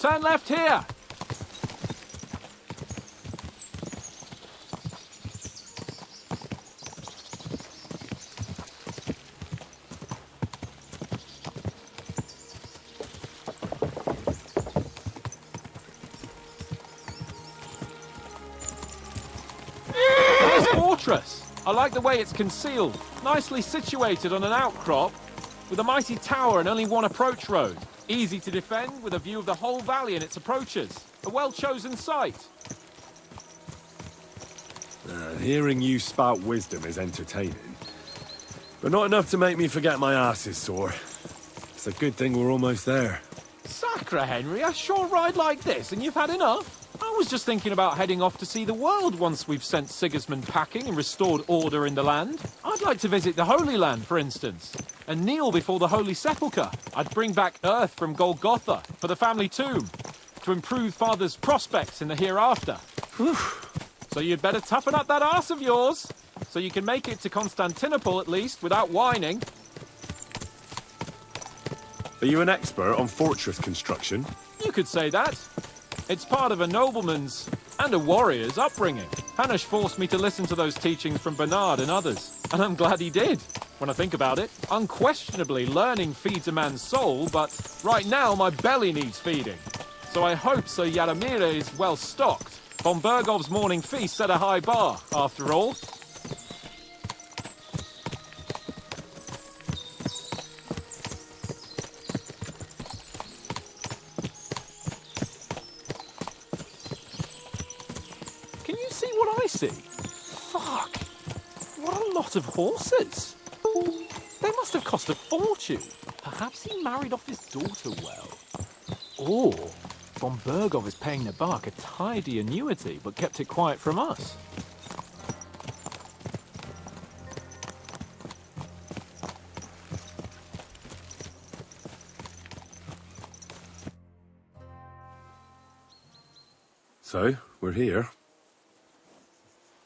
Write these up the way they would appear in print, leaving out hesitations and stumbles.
Turn left here! Nice fortress! I like the way it's concealed. Nicely situated on an outcrop, with a mighty tower and only one approach road. Easy to defend, with a view of the whole valley and its approaches. A well-chosen site. Hearing you spout wisdom is entertaining, but not enough to make me forget my ass is sore. It's a good thing we're almost there. Sacre, Henry, a short ride like this and you've had enough? I was just thinking about heading off to see the world once we've sent Sigismund packing and restored order in the land. I'd like to visit the Holy Land, for instance, and kneel before the Holy Sepulchre. I'd bring back earth from Golgotha for the family tomb, to improve Father's prospects in the hereafter. Whew. So you'd better toughen up that arse of yours, so you can make it to Constantinople at least, without whining. Are you an expert on fortress construction? You could say that. It's part of a nobleman's and a warrior's upbringing. Hanush forced me to listen to those teachings from Bernard and others, and I'm glad he did. When I think about it, unquestionably learning feeds a man's soul, but right now my belly needs feeding. So I hope Sir Jaromir is well stocked. Von Bergov's morning feast set a high bar, after all. Can you see what I see? Fuck! What a lot of horses! They must have cost a fortune. Perhaps he married off his daughter well. Or Von Bergov is paying Embark a tidy annuity, but kept it quiet from us. So, we're here.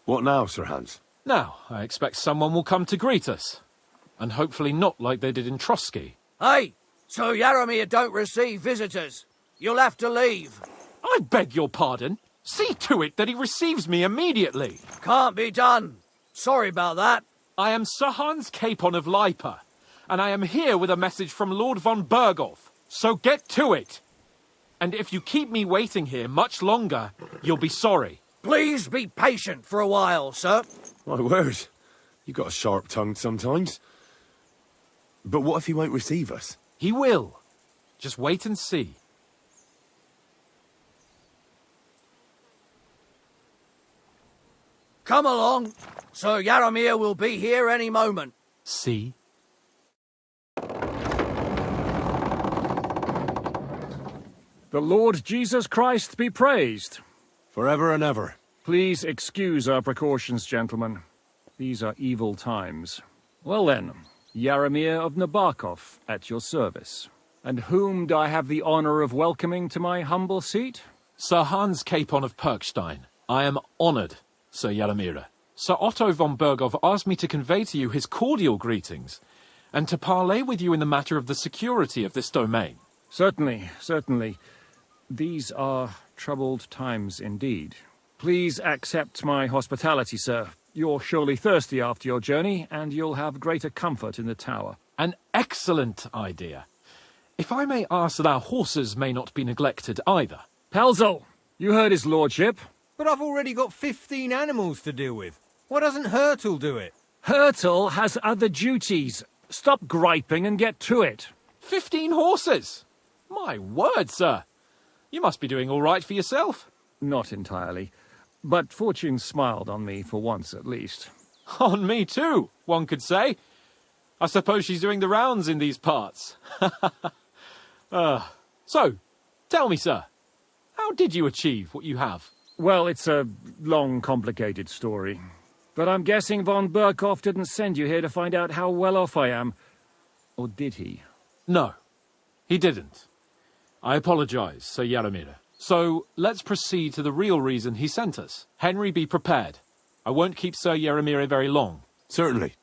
What now, Sir Hans? Now, I expect someone will come to greet us. And hopefully not like they did in Trotsky. Hey! So Jaromir don't receive visitors. You'll have to leave. I beg your pardon. See to it that he receives me immediately. Can't be done. Sorry about that. I am Sir Hans Capon of Lipa, and I am here with a message from Lord von Bergov. So get to it. And if you keep me waiting here much longer, you'll be sorry. Please be patient for a while, sir. My word. You got a sharp tongue sometimes. But what if he won't receive us? He will. Just wait and see. Come along. Sir Jaromir will be here any moment. See? The Lord Jesus Christ be praised. Forever and ever. Please excuse our precautions, gentlemen. These are evil times. Well then, Jaromir of Nabokov, at your service. And whom do I have the honor of welcoming to my humble seat? Sir Hans Capon of Perkstein. I am honoured, Sir Jaromir. Sir Otto von Bergov asked me to convey to you his cordial greetings, and to parley with you in the matter of the security of this domain. Certainly, certainly. These are troubled times indeed. Please accept my hospitality, sir. You're surely thirsty after your journey, and you'll have greater comfort in the tower. An excellent idea. If I may ask that our horses may not be neglected either. Pelzel, you heard his lordship. But I've already got 15 animals to deal with. Why doesn't Hurtle do it? Hurtle has other duties. Stop griping and get to it. 15 horses? My word, sir. You must be doing all right for yourself. Not entirely. But fortune smiled on me for once at least. On me too, one could say. I suppose she's doing the rounds in these parts. So, tell me, sir, how did you achieve what you have? Well, it's a long, complicated story. But I'm guessing von Berkov didn't send you here to find out how well off I am. Or did he? No, he didn't. I apologize, Sir Jaromir. So, let's proceed to the real reason he sent us. Henry, be prepared. I won't keep Sir Jaromir very long. Certainly.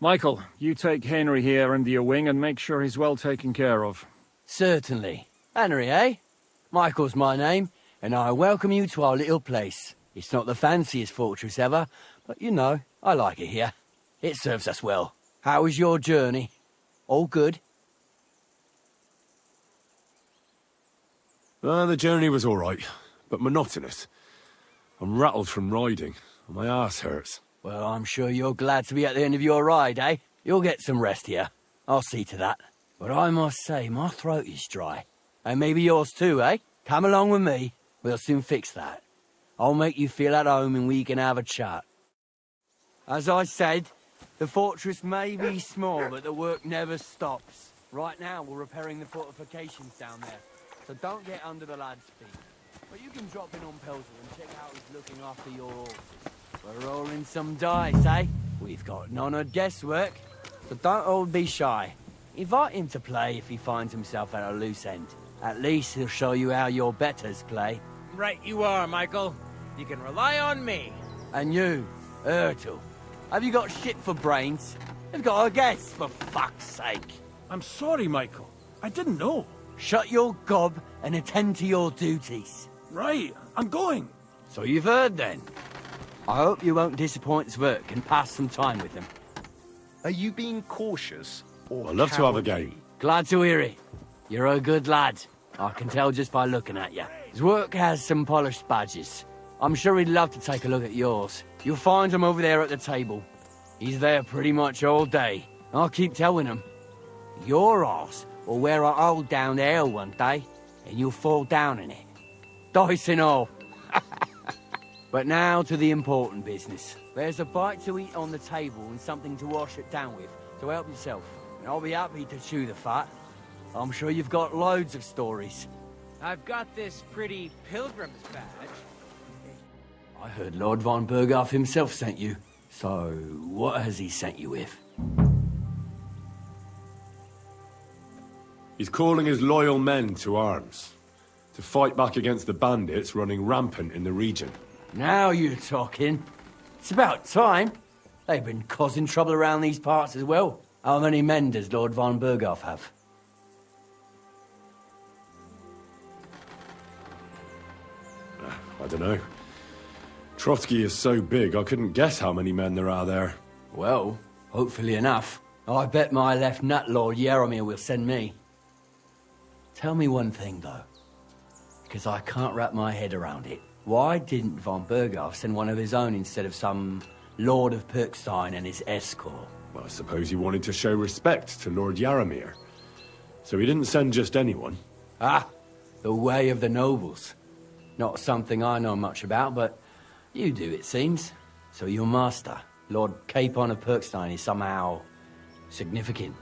Michael, you take Henry here under your wing and make sure he's well taken care of. Certainly. Henry, eh? Michael's my name, and I welcome you to our little place. It's not the fanciest fortress ever, but you know, I like it here. It serves us well. How was your journey? All good? The journey was all right, but monotonous. I'm rattled from riding, and my ass hurts. Well, I'm sure you're glad to be at the end of your ride, eh? You'll get some rest here. I'll see to that. But I must say, my throat is dry. And maybe yours too, eh? Come along with me. We'll soon fix that. I'll make you feel at home and we can have a chat. As I said, the fortress may be small, but the work never stops. Right now, we're repairing the fortifications down there, so don't get under the lad's feet. But you can drop in on Pelzer and check out who's looking after your horses. We're rolling some dice, eh? We've got none of guesswork, so don't all be shy. Invite him to play if he finds himself at a loose end. At least he'll show you how your betters play. Right you are, Michael. You can rely on me. And you, Ertl, have you got shit for brains? You've got a guess, for fuck's sake. I'm sorry, Michael. I didn't know. Shut your gob and attend to your duties. Right, I'm going. So you've heard then. I hope you won't disappoint Zwerk and pass some time with him. Are you being cautious or I'd love to have a cowardly? game. Glad to hear it. You're a good lad. I can tell just by looking at you. Zwerk has some polished badges. I'm sure he'd love to take a look at yours. You'll find him over there at the table. He's there pretty much all day. I'll keep telling him. Your arse will wear a hole down there one day, and you'll fall down in it. Dice and all. But now to the important business. There's a bite to eat on the table and something to wash it down with, so help yourself. And I'll be happy to chew the fat. I'm sure you've got loads of stories. I've got this pretty pilgrim's badge. I heard Lord von Berghoff himself sent you. So, what has he sent you with? He's calling his loyal men to arms, to fight back against the bandits running rampant in the region. Now you're talking. It's about time. They've been causing trouble around these parts as well. How many men does Lord von Berghoff have? I don't know. Trotsky is so big, I couldn't guess how many men there are there. Well, hopefully enough. I bet my left nut Lord Yaromir will send me. Tell me one thing, though, because I can't wrap my head around it. Why didn't von Berghoff send one of his own instead of some Lord of Perkstein and his escort? Well, I suppose he wanted to show respect to Lord Yaromir. So he didn't send just anyone. Ah, the way of the nobles. Not something I know much about, but you do, it seems. So your master, Lord Capon of Perkstein, is somehow significant.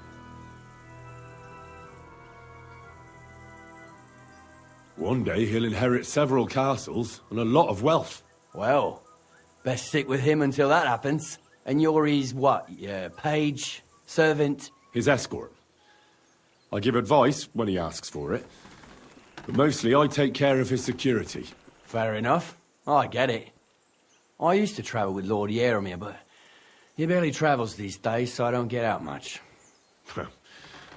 One day he'll inherit several castles and a lot of wealth. Well, best stick with him until that happens. And you're his, what, page, servant? His escort. I give advice when he asks for it. But mostly I take care of his security. Fair enough. I get it. I used to travel with Lord Yaromir, but he barely travels these days, so I don't get out much.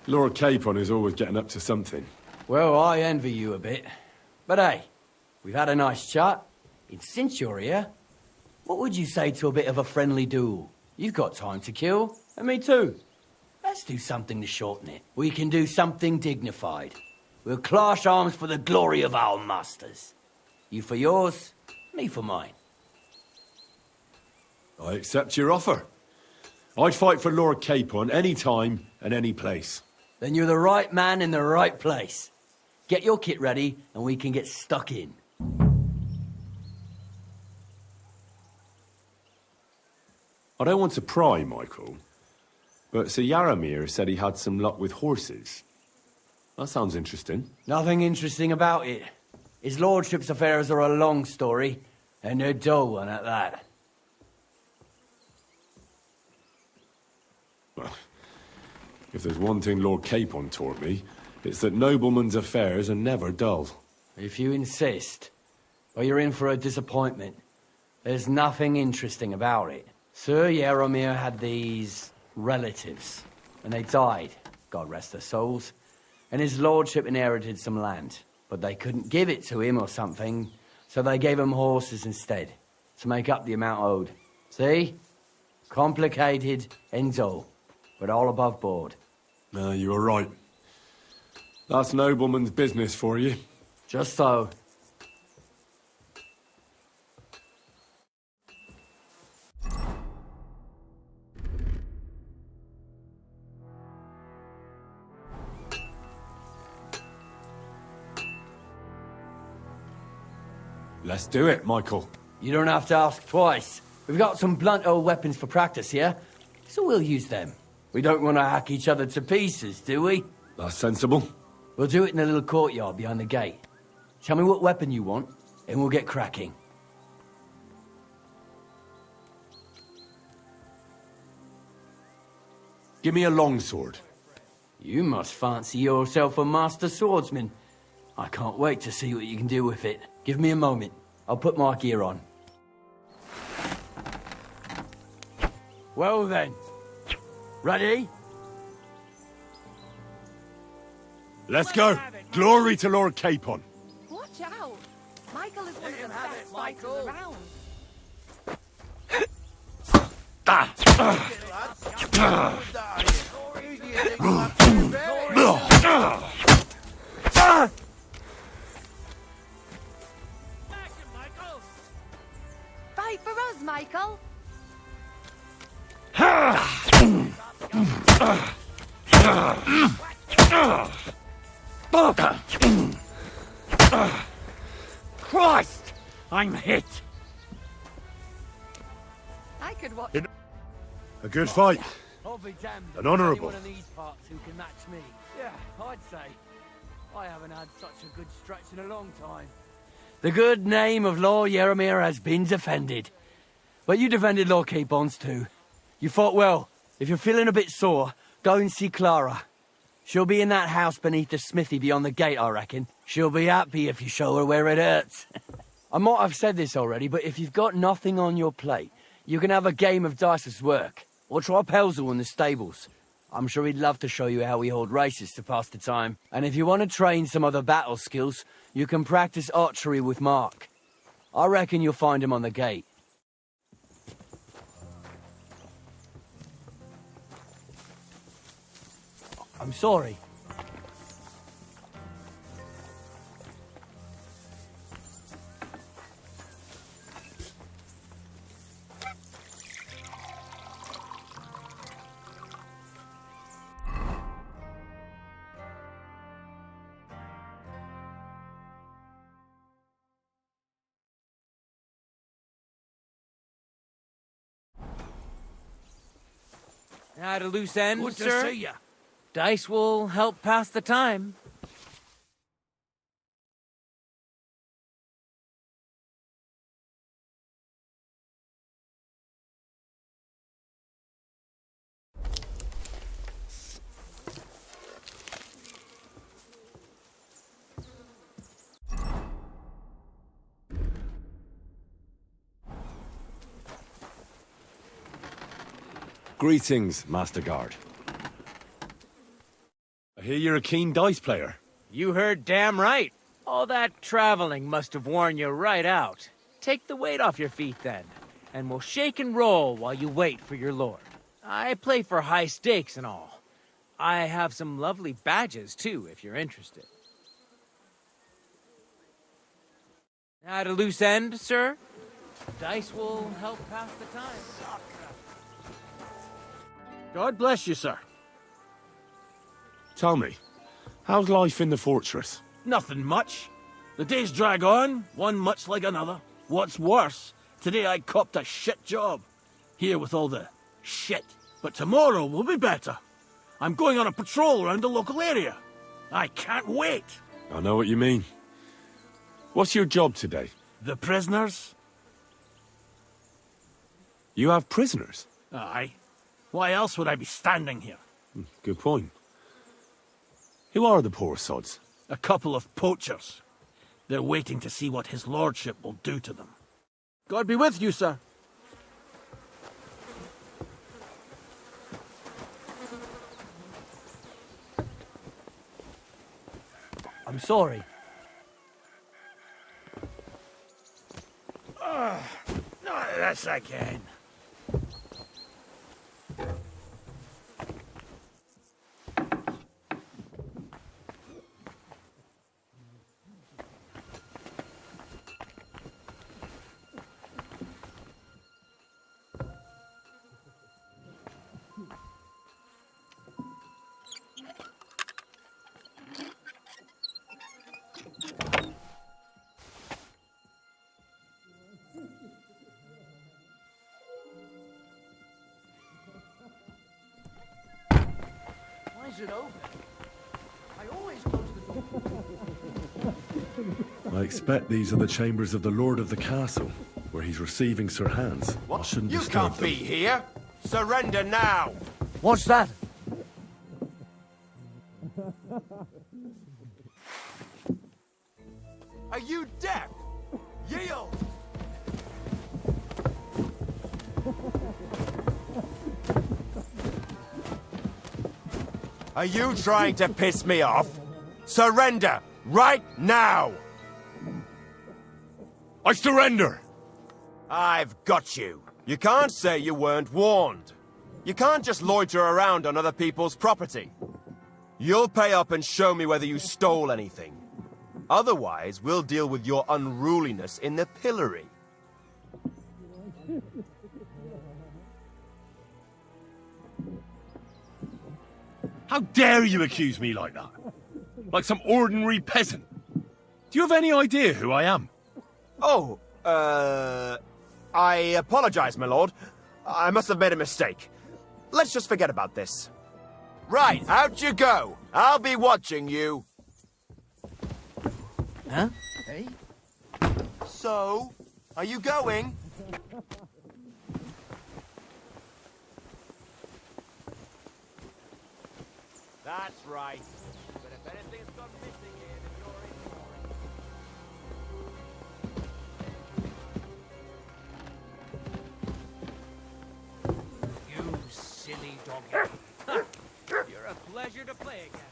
Lord Capon is always getting up to something. Well, I envy you a bit. But hey, we've had a nice chat. And since you're here, what would you say to a bit of a friendly duel? You've got time to kill, and me too. Let's do something to shorten it. We can do something dignified. We'll clash arms for the glory of our masters. You for yours, me for mine. I accept your offer. I'd fight for Lord Capon any time and any place. Then you're the right man in the right place. Get your kit ready, and we can get stuck in. I don't want to pry, Michael, but Sir Yaromir said he had some luck with horses. That sounds interesting. Nothing interesting about it. His lordship's affairs are a long story, and a dull one at that. Well, if there's one thing Lord Capon taught me, it's that noblemen's affairs are never dull. If you insist, well, you're in for a disappointment. There's nothing interesting about it. Sir Yaromir had these relatives, and they died, God rest their souls, and his lordship inherited some land. but they couldn't give it to him or something, so they gave him horses instead, to make up the amount owed. See? Complicated, ends all, but all above board. No, you were right. That's nobleman's business for you. Just so. Let's do it, Michael. You don't have to ask twice. We've got some blunt old weapons for practice here, so we'll use them. We don't want to hack each other to pieces, do we? That's sensible. We'll do it in the little courtyard behind the gate. Tell me what weapon you want, and we'll get cracking. Give me a longsword. You must fancy yourself a master swordsman. I can't wait to see what you can do with it. Give me a moment. I'll put my gear on. Well then. Ready? Let's go. Glory to Lord Capon. Watch out! Michael is one of the best fighters around. Fight for us, Michael! Christ! I'm hit! I could watch. A good fight. I'll be damned. An honourable. Anyone in these parts who can match me. Yeah, I'd say. I haven't had such a good stretch in a long time. The good name of Lord Yaramir has been defended. But you defended Lord Capon's too. You fought well. If you're feeling a bit sore, go and see Clara. She'll be in that house beneath the smithy beyond the gate, I reckon. She'll be happy if you show her where it hurts. I might have said this already, but if you've got nothing on your plate, you can have a game of dice's work. Or try Pelzel in the stables. I'm sure he'd love to show you how we hold races to pass the time. And if you want to train some other battle skills, you can practice archery with Mark. I reckon you'll find him on the gate. I'm sorry. At a loose end, Good to sir. see ya. Dice will help pass the time. Greetings, Master Guard. I hear you're a keen dice player. You heard damn right. All that traveling must have worn you right out. Take the weight off your feet then, and we'll shake and roll while you wait for your lord. I play for high stakes and all. I have some lovely badges too, if you're interested. At a loose end, sir? Dice will help pass the time. God bless you, sir. Tell me, how's life in the fortress? Nothing much. The days drag on, one much like another. What's worse, today I copped a shit job. Here with all the shit. But tomorrow will be better. I'm going on a patrol around the local area. I can't wait. I know what you mean. What's your job today? The prisoners? You have prisoners? Aye. Why else would I be standing here? Good point. Who are the poor sods? A couple of poachers. They're waiting to see what his lordship will do to them. God be with you, sir. I'm sorry. this again. I expect these are the chambers of the Lord of the Castle, where he's receiving Sir Hans. I shouldn't You disturb can't them. be here! Surrender now! What's that? Are you deaf? Yield! Are you trying to piss me off? Surrender! Right now! I surrender! I've got you. You can't say you weren't warned. You can't just loiter around on other people's property. You'll pay up and show me whether you stole anything. Otherwise, we'll deal with your unruliness in the pillory. How dare you accuse me like that? Like some ordinary peasant? Do you have any idea who I am? Oh, I apologize, my lord. I must have made a mistake. Let's just forget about this. Right, out you go. I'll be watching you. Huh? Hey? So, are you going? That's right. But if anything's gone missing here, then you're in for it. You silly doggy. You're a pleasure to play against.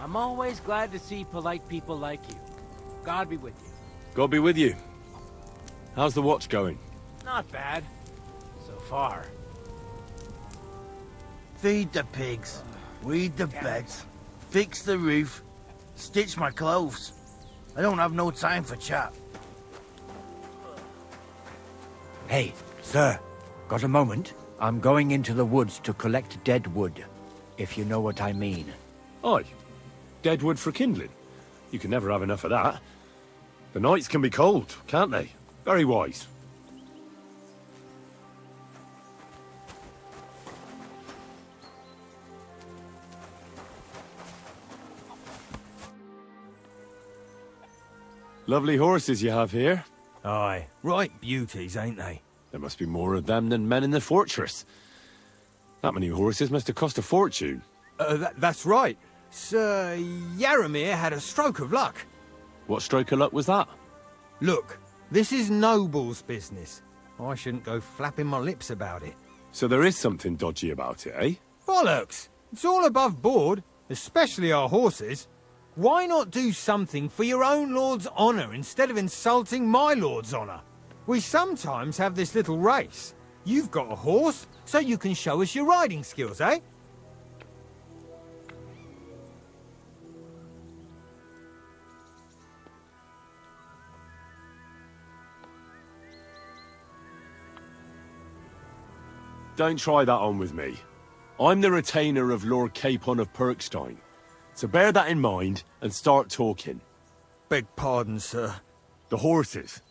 I'm always glad to see polite people like you. God be with you. God be with you. How's the watch going? Not bad. So far. Feed the pigs, weed the beds, fix the roof, stitch my clothes. I don't have no time for chat. Hey, sir, got a moment? I'm going into the woods to collect dead wood, if you know what I mean. Aye. Dead wood for kindling. You can never have enough of that. The nights can be cold, can't they? Very wise. Lovely horses you have here. Aye, right beauties, ain't they? There must be more of them than men in the fortress. That many horses must have cost a fortune. That's right. Sir Yaramir had a stroke of luck. What stroke of luck was that? Look, this is Noble's business. I shouldn't go flapping my lips about it. So there is something dodgy about it, eh? Bollocks! It's all above board, especially our horses. Why not do something for your own lord's honour instead of insulting my lord's honour? We sometimes have this little race. You've got a horse, so you can show us your riding skills, eh? Don't try that on with me. I'm the retainer of Lord Capon of Perkstein. So bear that in mind and start talking. Beg pardon, sir. The horses.